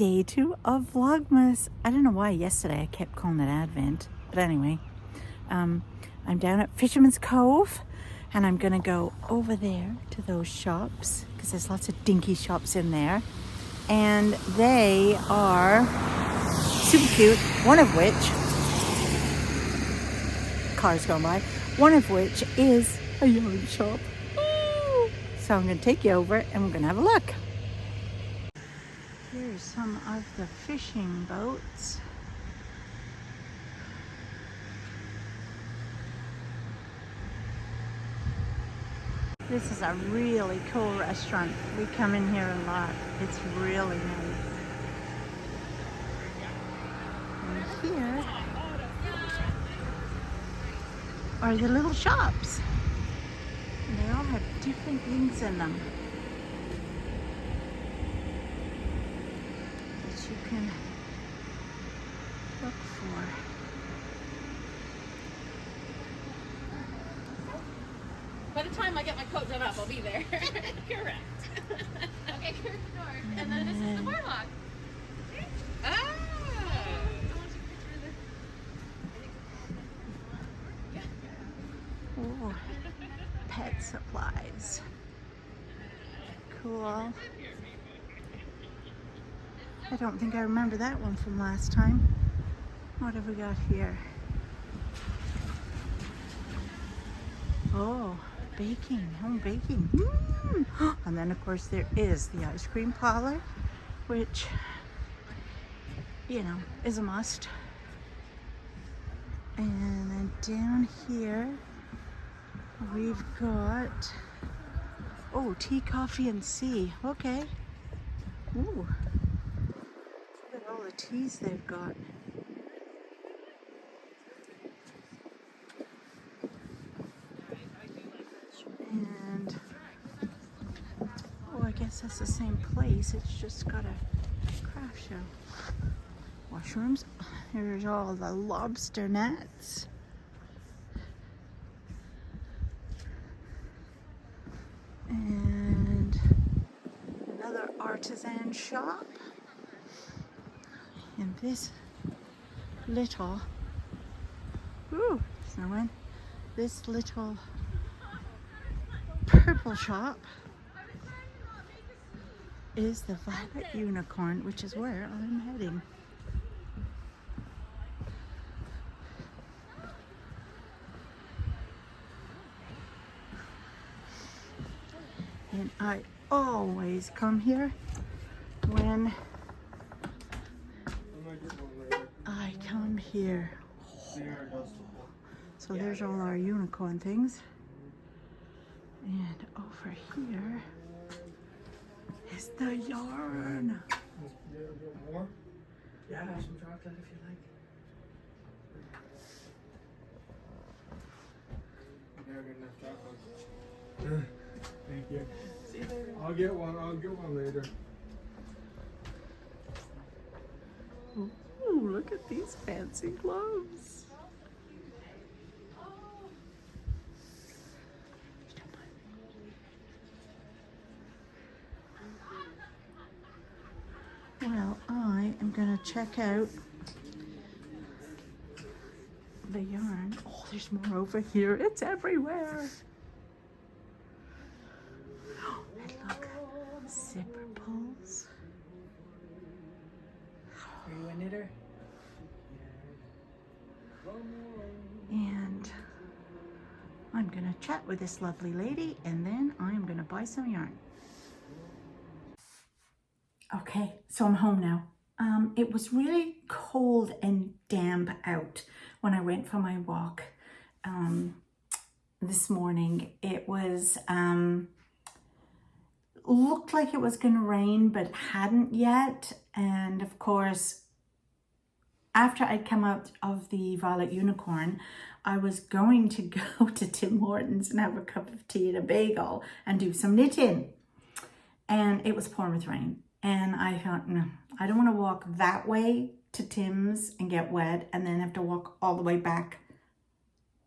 day 2 of Vlogmas. I don't know why yesterday I kept calling it Advent, but anyway, I'm down at Fisherman's Cove and I'm gonna go over there to those shops because there's lots of dinky shops in there and they are super cute, one of which, cars going by, one of which is a yarn shop. So I'm gonna take you over and we're gonna have a look. Here's some of the fishing boats. This is a really cool restaurant. We come in here a lot. It's really nice. And here are the little shops. And they all have different things in them that you can look for. By the time I get my coat done up, I'll be there. Correct. Okay, correct. And then this is the boardwalk. Ah! Oh, pet supplies. Cool. I don't think I remember that one from last time. What have we got here? Oh, baking, home baking. And then of course there is the ice cream parlor, which, you know, is a must. And then down here we've got, oh, tea, coffee, and tea. Okay. Ooh. Look at all the teas they've got. And, oh, I guess that's the same place. It's just got a craft show. Washrooms. Here's all the lobster nets. And another artisan shop. And this little, ooh, snowing. This little purple shop is the Violet Unicorn, which is where I'm heading. And I always come here when I come here. So there's all our unicorn things. And over here is the yarn. More? Yeah, some chocolate if you like. Never get enough chocolate. Thank you. See you later. I'll get one later. Ooh, look at these fancy gloves. Well, I am gonna check out the yarn. Oh, there's more over here. It's everywhere. And look, zipper pulls. Are you a knitter? And I'm gonna chat with this lovely lady and then I'm gonna buy some yarn. Okay, so I'm home now. It was really cold and damp out when I went for my walk this morning. It was, looked like it was gonna rain, but hadn't yet. And of course, after I'd come out of the Violet Unicorn, I was going to go to Tim Hortons and have a cup of tea and a bagel and do some knitting. And it was pouring with rain. And I thought, no, I don't want to walk that way to Tim's and get wet and then have to walk all the way back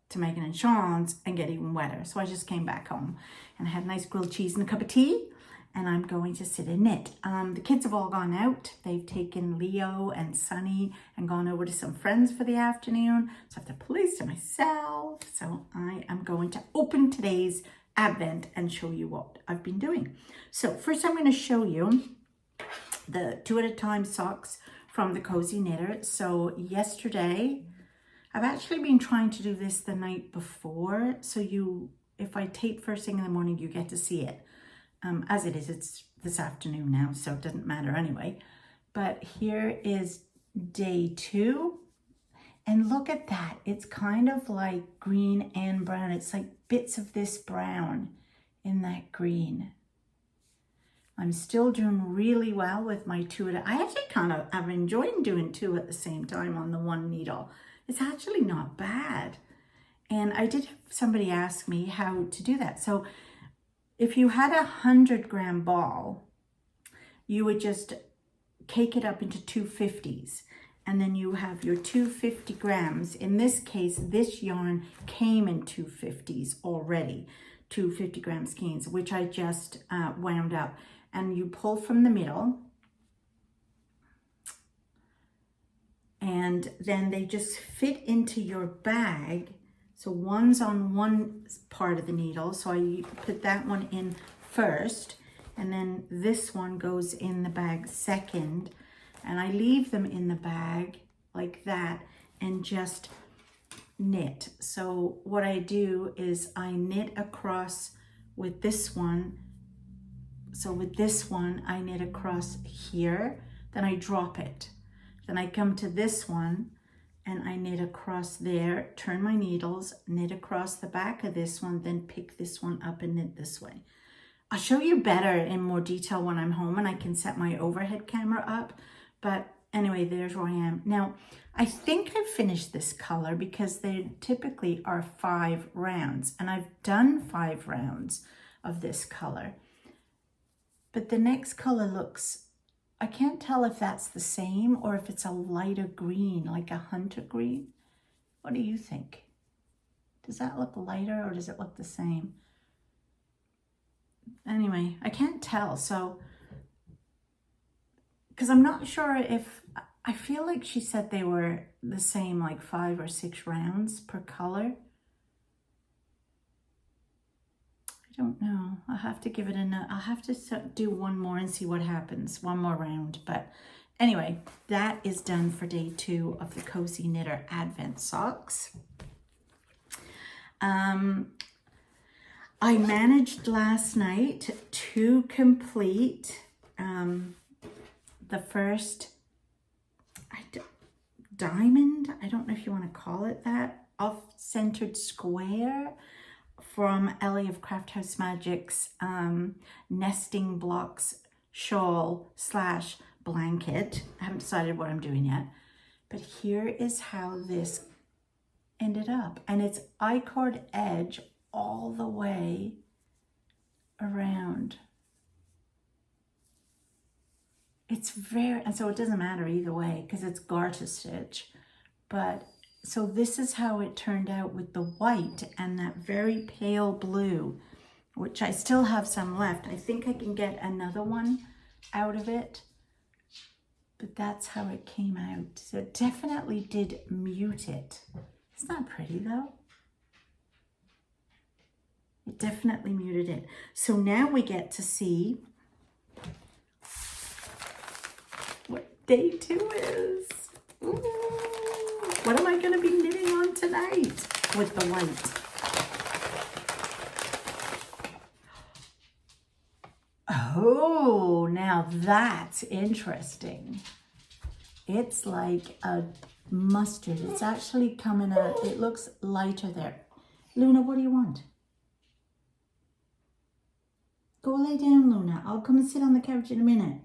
to Megan and Sean's and get even wetter. So I just came back home and I had a nice grilled cheese and a cup of tea and I'm going to sit and knit. The kids have all gone out. They've taken Leo and Sunny and gone over to some friends for the afternoon. So I have the place to myself. So I am going to open today's Advent and show you what I've been doing. So first I'm going to show you the 2 at a time socks from the Cozy Knitter. So yesterday, I've actually been trying to do this the night before. So if I tape first thing in the morning, you get to see it. As it is, it's this afternoon now, so it doesn't matter anyway. But here is day 2. And look at that. It's kind of like green and brown. It's like bits of this brown in that green. I'm still doing really well with my 2 at a... I actually I'm enjoying doing 2 at the same time on the one needle. It's actually not bad. And I did have somebody ask me how to do that. So if you had 100-gram ball, you would just cake it up into 250s. And then you have your 250 grams. In this case, this yarn came in 250s already, 250 gram skeins, which I just wound up. And you pull from the middle. And then they just fit into your bag. So one's on one part of the needle. So I put that one in first. And then this one goes in the bag second. And I leave them in the bag like that and just knit. So what I do is I knit across with this one. So with this one, I knit across here, then I drop it. Then I come to this one and I knit across there, turn my needles, knit across the back of this one, then pick this one up and knit this way. I'll show you better in more detail when I'm home and I can set my overhead camera up. But anyway, there's where I am. Now, I think I've finished this color because they typically are 5 rounds. And I've done 5 rounds of this color. But the next color looks, I can't tell if that's the same or if it's a lighter green, like a hunter green. What do you think? Does that look lighter or does it look the same? Anyway, I can't tell. So... because I'm not sure if, I feel like she said they were the same, like 5 or 6 rounds per color. I don't know. I'll have to give it I'll have to do one more and see what happens. One more round. But anyway, that is done for day 2 of the Cozy Knitter Advent socks. I managed last night to complete the first diamond, I don't know if you want to call it that, off-centered square from Ellie of Craft House Magic's nesting blocks shawl / blanket. I haven't decided what I'm doing yet, but here is how this ended up. And it's I-cord edge all the way around. It's very, and so it doesn't matter either way because it's garter stitch. But so this is how it turned out with the white and that very pale blue, which I still have some left. I think I can get another one out of it, but that's how it came out. So it definitely did mute it. It's not pretty though. It definitely muted it. So now we get to see what day 2 is. Ooh, what am I going to be knitting on tonight with the white? Oh, now that's interesting. It's like a mustard. It's actually coming out. It looks lighter there. Luna, what do you want? Go lay down, Luna. I'll come and sit on the couch in a minute.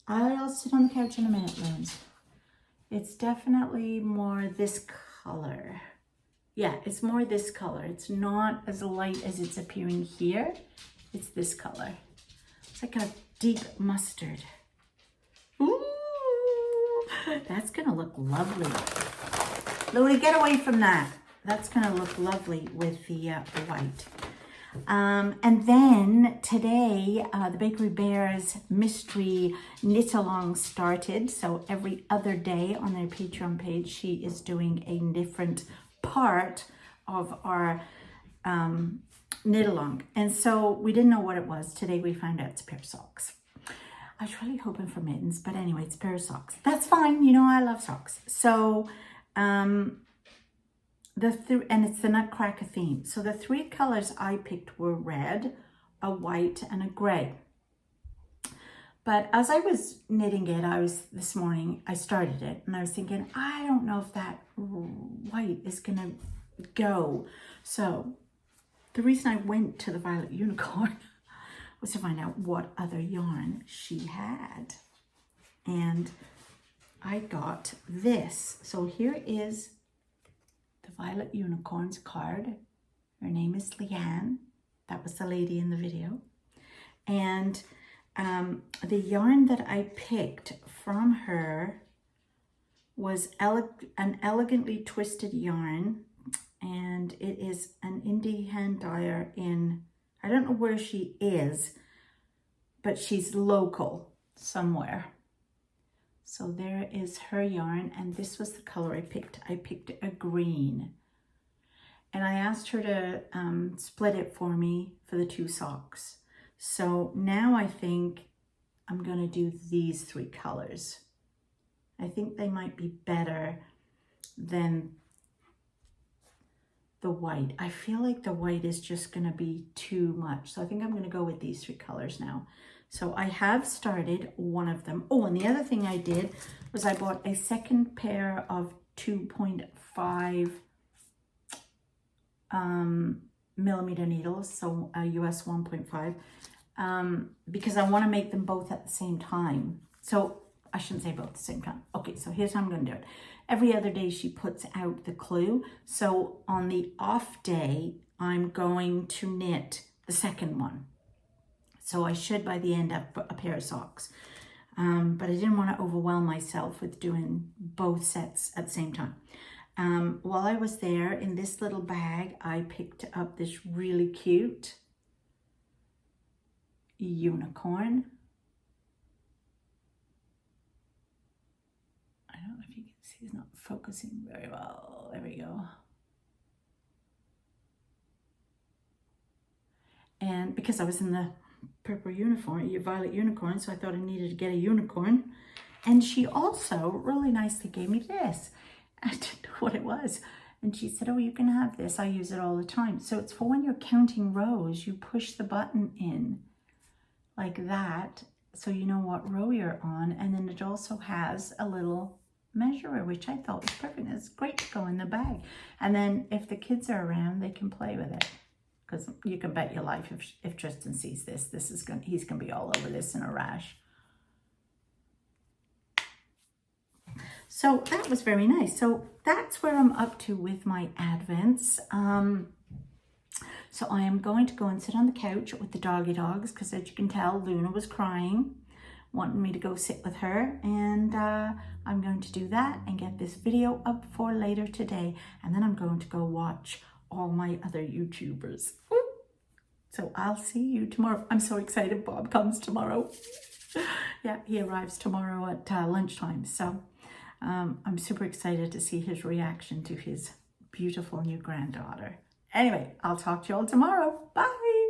I'll sit on the couch in a minute, Loons. It's definitely more this color. Yeah, it's more this color. It's not as light as it's appearing here. It's this color. It's like a deep mustard. Ooh, that's gonna look lovely. Luna, get away from that. That's gonna look lovely with the white. And then today, the Bakery Bears mystery knit along started. So every other day on their Patreon page, she is doing a different part of our knit along. And so we didn't know what it was. Today we found out it's a pair of socks. I was really hoping for mittens, but anyway, it's a pair of socks. That's fine. You know, I love socks. So, and it's the Nutcracker theme. So the three colors I picked were red, a white, and a gray. But as I was knitting it, this morning, I started it and I was thinking, I don't know if that white is gonna go. So the reason I went to the Violet Unicorn was to find out what other yarn she had. And I got this. So here is the Violet Unicorn's card. Her name is Leanne. That was the lady in the video. And the yarn that I picked from her was an elegantly twisted yarn. And it is an indie hand dyer in, I don't know where she is, but she's local somewhere. So there is her yarn, and this was the color I picked. I picked a green. And I asked her to split it for me for the two socks. So now I think I'm gonna do these three colors. I think they might be better than the white. I feel like the white is just gonna be too much. So I think I'm gonna go with these three colors now. So I have started one of them. Oh, and the other thing I did was I bought a second pair of 2.5 millimeter needles, so a US 1.5, because I want to make them both at the same time. So I shouldn't say both at the same time. Okay, so here's how I'm going to do it. Every other day she puts out the clue. So on the off day, I'm going to knit the second one. So I should by the end have a pair of socks. But I didn't want to overwhelm myself with doing both sets at the same time. While I was there, in this little bag, I picked up this really cute unicorn. I don't know if you can see, it's not focusing very well. There we go. And because I was in the purple uniform, violet unicorn, so I thought I needed to get a unicorn. And she also really nicely gave me this. I didn't know what it was. And she said, oh, you can have this. I use it all the time. So it's for when you're counting rows, you push the button in like that, so you know what row you're on. And then it also has a little measurer, which I thought was perfect. It's great to go in the bag. And then if the kids are around, they can play with it. Because you can bet your life if Tristan sees this, he's gonna be all over this in a rash. So that was very nice. So that's where I'm up to with my Advents. So I am going to go and sit on the couch with the doggy dogs, because as you can tell, Luna was crying, wanting me to go sit with her. And I'm going to do that and get this video up for later today. And then I'm going to go watch all my other YouTubers. So I'll see you tomorrow. I'm so excited Bob comes tomorrow. Yeah, he arrives tomorrow at lunchtime. So I'm super excited to see his reaction to his beautiful new granddaughter. Anyway, I'll talk to you all tomorrow. Bye.